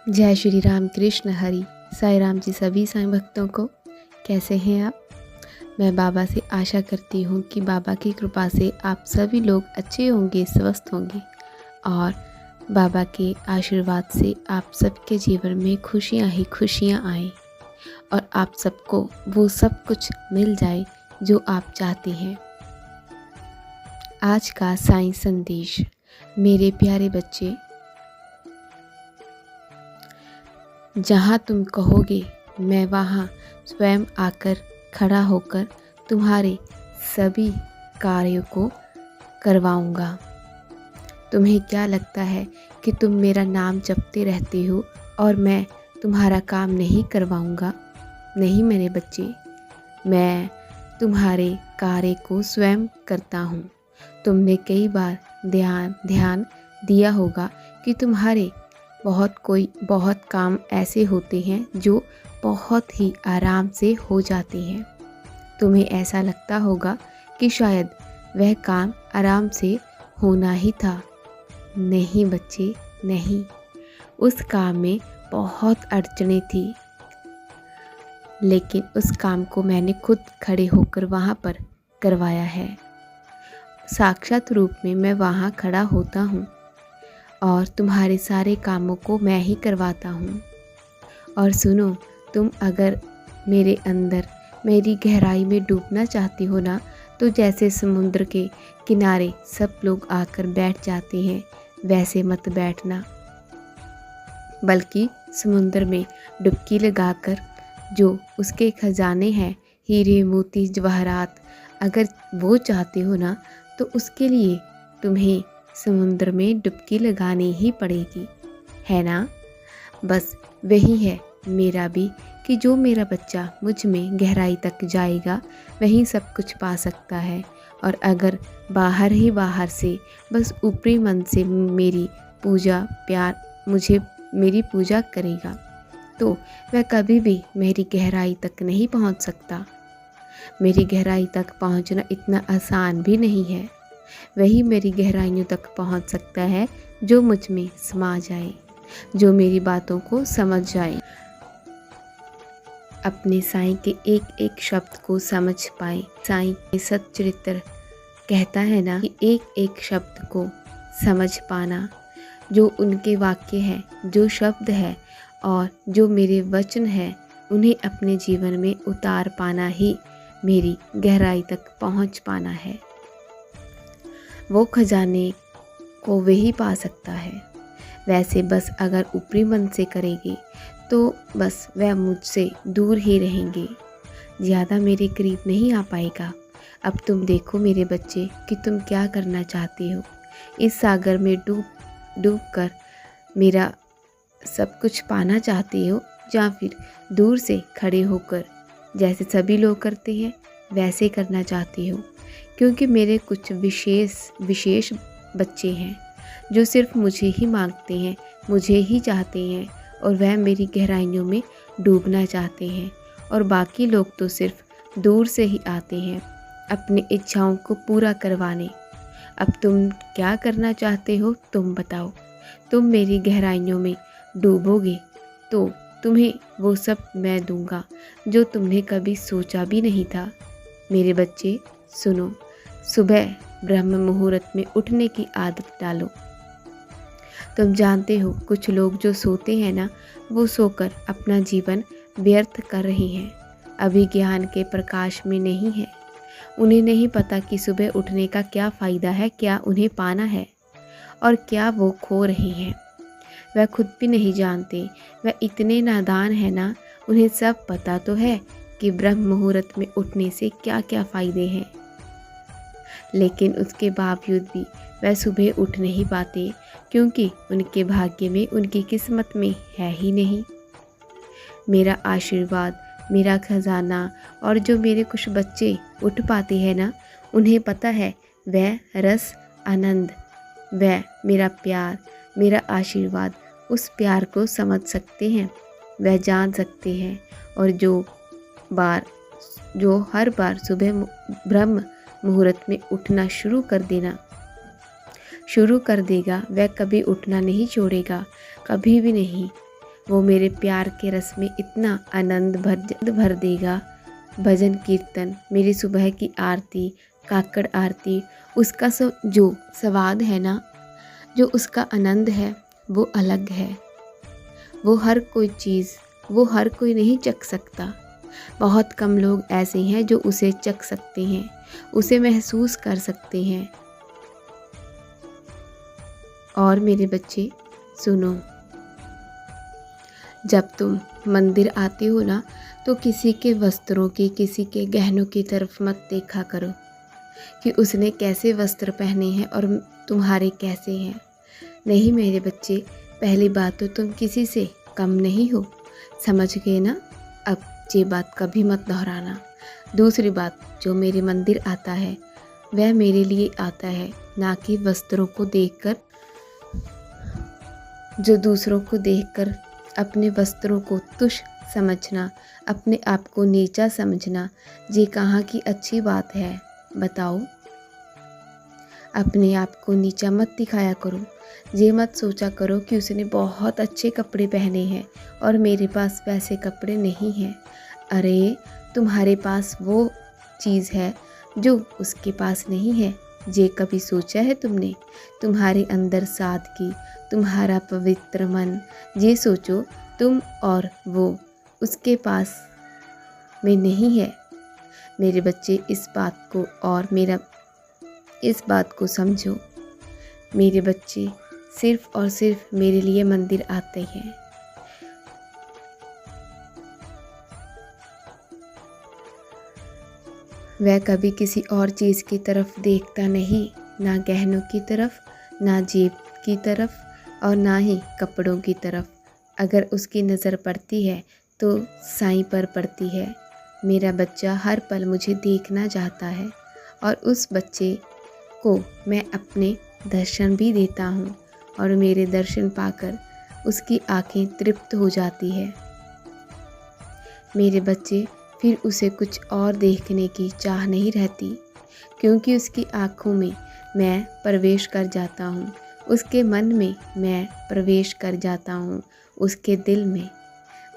जय श्री राम कृष्ण हरि। साईं राम जी सभी साईं भक्तों को कैसे हैं आप। मैं बाबा से आशा करती हूँ कि बाबा की कृपा से आप सभी लोग अच्छे होंगे, स्वस्थ होंगे और बाबा के आशीर्वाद से आप सबके जीवन में खुशियाँ ही खुशियाँ आएँ और आप सबको वो सब कुछ मिल जाए जो आप चाहते हैं। आज का साईं संदेश। मेरे प्यारे बच्चे, जहाँ तुम कहोगे मैं वहाँ स्वयं आकर खड़ा होकर तुम्हारे सभी कार्यों को करवाऊँगा। तुम्हें क्या लगता है कि तुम मेरा नाम जपते रहते हो और मैं तुम्हारा काम नहीं करवाऊँगा? नहीं मेरे बच्चे, मैं तुम्हारे कार्य को स्वयं करता हूँ। तुमने कई बार ध्यान दिया होगा कि तुम्हारे बहुत काम ऐसे होते हैं जो बहुत ही आराम से हो जाते हैं। तुम्हें ऐसा लगता होगा कि शायद वह काम आराम से होना ही था। नहीं बच्चे, नहीं, उस काम में बहुत अड़चनें थी, लेकिन उस काम को मैंने खुद खड़े होकर वहाँ पर करवाया है। साक्षात रूप में मैं वहाँ खड़ा होता हूँ और तुम्हारे सारे कामों को मैं ही करवाता हूँ। और सुनो, तुम अगर मेरे अंदर मेरी गहराई में डूबना चाहती हो ना, तो जैसे समुद्र के किनारे सब लोग आकर बैठ जाते हैं वैसे मत बैठना, बल्कि समुद्र में डुबकी लगाकर जो उसके खजाने हैं, हीरे मोती जवाहरात, अगर वो चाहते हो ना, तो उसके लिए तुम्हें समुद्र में डुबकी लगानी ही पड़ेगी, है ना। बस वही है मेरा भी, कि जो मेरा बच्चा मुझ में गहराई तक जाएगा वही सब कुछ पा सकता है। और अगर बाहर ही बाहर से बस ऊपरी मन से मेरी पूजा प्यार मुझे मेरी पूजा करेगा, तो वह कभी भी मेरी गहराई तक नहीं पहुंच सकता। मेरी गहराई तक पहुंचना इतना आसान भी नहीं है। वही मेरी गहराइयों तक पहुंच सकता है जो मुझ में समा जाए, जो मेरी बातों को समझ जाए, अपने साईं के एक एक शब्द को समझ पाए। साईं के सच्चरित्र कहता है ना कि एक एक शब्द को समझ पाना, जो उनके वाक्य है, जो शब्द है और जो मेरे वचन है, उन्हें अपने जीवन में उतार पाना ही मेरी गहराई तक पहुंच पाना है। वो खजाने को वही पा सकता है। वैसे बस अगर ऊपरी मन से करेंगे तो बस वह मुझसे दूर ही रहेंगे, ज़्यादा मेरे करीब नहीं आ पाएगा। अब तुम देखो मेरे बच्चे कि तुम क्या करना चाहते हो। इस सागर में डूब कर मेरा सब कुछ पाना चाहते हो, या फिर दूर से खड़े होकर जैसे सभी लोग करते हैं वैसे करना चाहते हो? क्योंकि मेरे कुछ विशेष बच्चे हैं जो सिर्फ मुझे ही मांगते हैं, मुझे ही चाहते हैं और वह मेरी गहराइयों में डूबना चाहते हैं, और बाकी लोग तो सिर्फ दूर से ही आते हैं अपनी इच्छाओं को पूरा करवाने। अब तुम क्या करना चाहते हो, तुम बताओ। तुम मेरी गहराइयों में डूबोगे तो तुम्हें वो सब मैं दूंगा जो तुमने कभी सोचा भी नहीं था। मेरे बच्चे सुनो, सुबह ब्रह्म मुहूर्त में उठने की आदत डालो। तुम जानते हो कुछ लोग जो सोते हैं ना, वो सोकर अपना जीवन व्यर्थ कर रहे हैं, अभी ज्ञान के प्रकाश में नहीं है। उन्हें नहीं पता कि सुबह उठने का क्या फ़ायदा है, क्या उन्हें पाना है और क्या वो खो रहे हैं। वह खुद भी नहीं जानते, वह इतने नादान है ना। उन्हें सब पता तो है कि ब्रह्म मुहूर्त में उठने से क्या क्या फ़ायदे हैं, लेकिन उसके बावजूद भी वह सुबह उठ नहीं पाते, क्योंकि उनके भाग्य में, उनकी किस्मत में है ही नहीं। मेरा आशीर्वाद, मेरा खजाना और जो मेरे कुछ बच्चे उठ पाते हैं ना, उन्हें पता है वह रस आनंद, वह मेरा प्यार, मेरा आशीर्वाद, उस प्यार को समझ सकते हैं, वह जान सकते हैं। और जो हर बार सुबह ब्रह्म मुहूर्त में उठना शुरू कर देगा, वह कभी उठना नहीं छोड़ेगा, कभी भी नहीं। वो मेरे प्यार के रस में इतना आनंद भर देगा। भजन कीर्तन, मेरी सुबह की आरती, काकड़ आरती, उसका जो स्वाद है ना, जो उसका आनंद है वो अलग है। वो हर कोई नहीं चख सकता। बहुत कम लोग ऐसे हैं जो उसे चख सकते हैं, उसे महसूस कर सकते हैं। और मेरे बच्चे सुनो, जब तुम मंदिर आते हो ना, तो किसी के वस्त्रों की, किसी के गहनों की तरफ मत देखा करो कि उसने कैसे वस्त्र पहने हैं और तुम्हारे कैसे हैं। नहीं मेरे बच्चे, पहली बात तो तुम किसी से कम नहीं हो, समझ गए ना? अब ये बात कभी मत दोहराना। दूसरी बात, जो मेरे मंदिर आता है वह मेरे लिए आता है, ना कि वस्त्रों को देखकर। जो दूसरों को देखकर अपने वस्त्रों को तुच्छ समझना, अपने आप को नीचा समझना, ये कहाँ की अच्छी बात है बताओ? अपने आप को नीचा मत दिखाया करो। ये मत सोचा करो कि उसने बहुत अच्छे कपड़े पहने हैं और मेरे पास वैसे कपड़े नहीं हैं। अरे तुम्हारे पास वो चीज़ है जो उसके पास नहीं है। ये कभी सोचा है तुमने? तुम्हारे अंदर सादगी, तुम्हारा पवित्र मन, ये सोचो तुम और वो उसके पास में नहीं है। मेरे बच्चे इस बात को समझो। मेरे बच्चे सिर्फ और सिर्फ मेरे लिए मंदिर आते हैं। वह कभी किसी और चीज़ की तरफ देखता नहीं, ना गहनों की तरफ, ना जेब की तरफ और ना ही कपड़ों की तरफ। अगर उसकी नज़र पड़ती है तो साईं पर पड़ती है। मेरा बच्चा हर पल मुझे देखना चाहता है और उस बच्चे को मैं अपने दर्शन भी देता हूँ और मेरे दर्शन पाकर उसकी आंखें तृप्त हो जाती है। मेरे बच्चे, फिर उसे कुछ और देखने की चाह नहीं रहती, क्योंकि उसकी आँखों में मैं प्रवेश कर जाता हूँ, उसके मन में मैं प्रवेश कर जाता हूँ, उसके दिल में।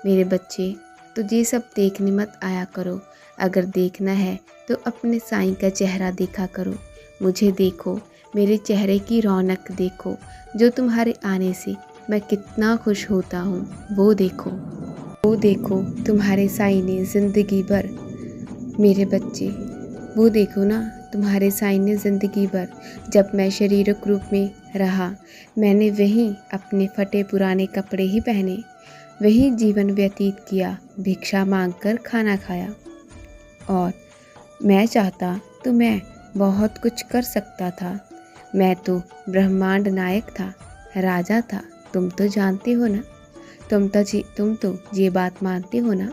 मेरे बच्चे, तो ये सब देखने मत आया करो। अगर देखना है तो अपने साईं का चेहरा देखा करो। मुझे देखो, मेरे चेहरे की रौनक देखो, जो तुम्हारे आने से मैं कितना खुश होता हूँ। वो देखो तुम्हारे साईं ने ज़िंदगी भर, मेरे बच्चे वो देखो ना, तुम्हारे साईं ने ज़िंदगी भर जब मैं शारीरिक रूप में रहा, मैंने वहीं अपने फटे पुराने कपड़े ही पहने, वहीं जीवन व्यतीत किया, भिक्षा मांगकर खाना खाया। और मैं चाहता तो मैं बहुत कुछ कर सकता था। मैं तो ब्रह्मांड नायक था, राजा था। तुम तो जानते हो ना, तुम तो ये बात मानते हो ना।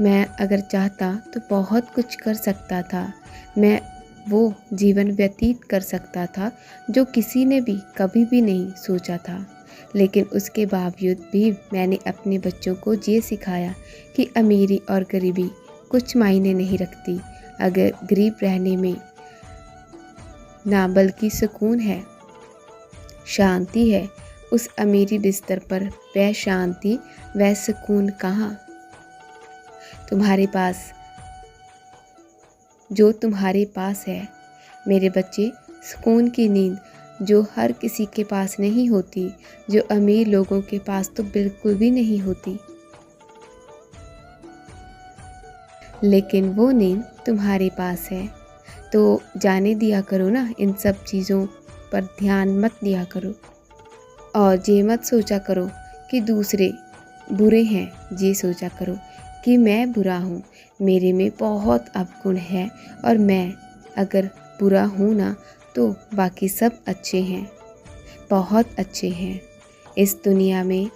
मैं अगर चाहता तो बहुत कुछ कर सकता था। मैं वो जीवन व्यतीत कर सकता था जो किसी ने भी कभी भी नहीं सोचा था। लेकिन उसके बावजूद भी मैंने अपने बच्चों को ये सिखाया कि अमीरी और गरीबी कुछ मायने नहीं रखती। अगर गरीब रहने में ना बल्कि सुकून है, शांति है, उस अमीरी बिस्तर पर वह शांति, वह सुकून कहाँ? तुम्हारे पास, जो तुम्हारे पास है मेरे बच्चे, सुकून की नींद, जो हर किसी के पास नहीं होती, जो अमीर लोगों के पास तो बिल्कुल भी नहीं होती, लेकिन वो नींद तुम्हारे पास है। तो जाने दिया करो ना, इन सब चीज़ों पर ध्यान मत दिया करो। और ये मत सोचा करो कि दूसरे बुरे हैं, ये सोचा करो कि मैं बुरा हूँ, मेरे में बहुत अवगुण है और मैं अगर बुरा हूँ ना तो बाकी सब अच्छे हैं, बहुत अच्छे हैं। इस दुनिया में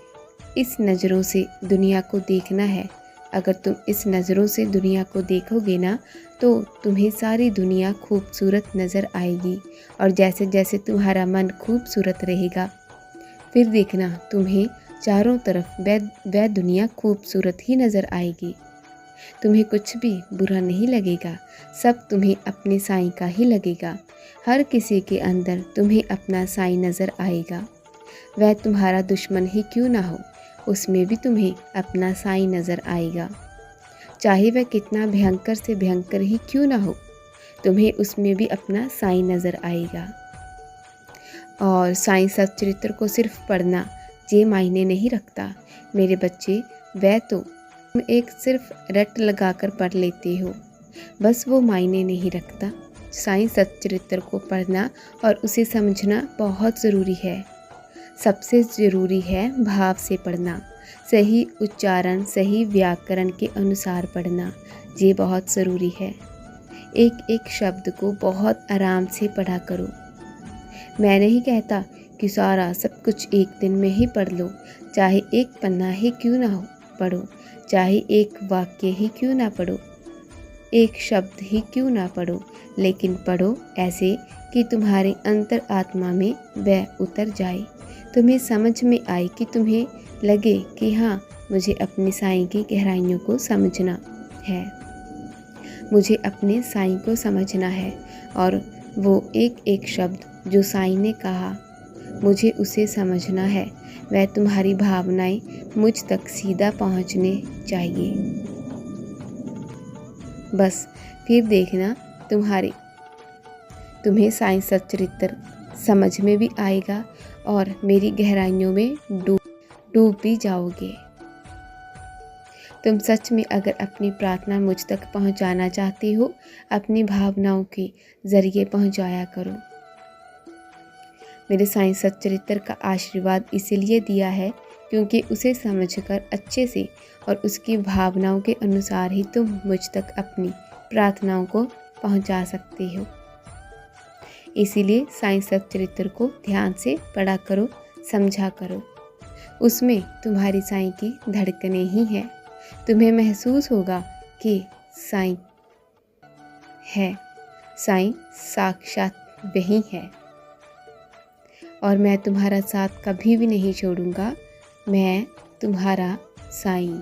इस नज़रों से दुनिया को देखना है। अगर तुम इस नज़रों से दुनिया को देखोगे ना तो तुम्हें सारी दुनिया खूबसूरत नज़र आएगी। और जैसे जैसे तुम्हारा मन खूबसूरत रहेगा, फिर देखना तुम्हें चारों तरफ वह दुनिया खूबसूरत ही नज़र आएगी। तुम्हें कुछ भी बुरा नहीं लगेगा, सब तुम्हें अपने साईं का ही लगेगा। हर किसी के अंदर तुम्हें अपना साईं नज़र आएगा। वह तुम्हारा दुश्मन ही क्यों ना हो, उसमें भी तुम्हें अपना साईं नज़र आएगा। चाहे वह कितना भयंकर से भयंकर ही क्यों ना हो, तुम्हें उसमें भी अपना साईं नज़र आएगा। और साईं सच्चरित्र को सिर्फ पढ़ना ये मायने नहीं रखता मेरे बच्चे, वह तो तुम एक सिर्फ रट लगाकर पढ़ लेते हो, बस वो मायने नहीं रखता। साईं सच्चरित्र को पढ़ना और उसे समझना बहुत ज़रूरी है। सबसे ज़रूरी है भाव से पढ़ना, सही उच्चारण सही व्याकरण के अनुसार पढ़ना, ये बहुत ज़रूरी है। एक एक शब्द को बहुत आराम से पढ़ा करो। मैं नहीं कहता कि सारा सब कुछ एक दिन में ही पढ़ लो, चाहे एक पन्ना ही क्यों ना हो पढ़ो, चाहे एक वाक्य ही क्यों ना पढ़ो, एक शब्द ही क्यों ना पढ़ो, लेकिन पढ़ो ऐसे कि तुम्हारे अंतर आत्मा में वह उतर जाए, तुम्हें समझ में आए, कि तुम्हें लगे कि हाँ, मुझे अपने साईं की गहराइयों को समझना है, मुझे अपने साईं को समझना है। और वो एक एक शब्द जो साईं ने कहा मुझे उसे समझना है, वह तुम्हारी भावनाएं मुझ तक सीधा पहुंचने चाहिए। बस फिर देखना तुम्हें साईं सच्चरित्र समझ में भी आएगा और मेरी गहराइयों में डूब भी जाओगे। तुम सच में अगर अपनी प्रार्थना मुझ तक पहुंचाना चाहते हो, अपनी भावनाओं के ज़रिए पहुंचाया करो। मेरे साईं सच्चरित्र का आशीर्वाद इसीलिए दिया है क्योंकि उसे समझकर अच्छे से और उसकी भावनाओं के अनुसार ही तुम मुझ तक अपनी प्रार्थनाओं को पहुंचा सकते हो। इसीलिए साईं सच्चरित्र को ध्यान से पढ़ा करो, समझा करो। उसमें तुम्हारी साईं की धड़कनें ही हैं। तुम्हें महसूस होगा कि साईं है, साईं साक्षात वही है। और मैं तुम्हारा साथ कभी भी नहीं छोड़ूंगा। मैं तुम्हारा साईं।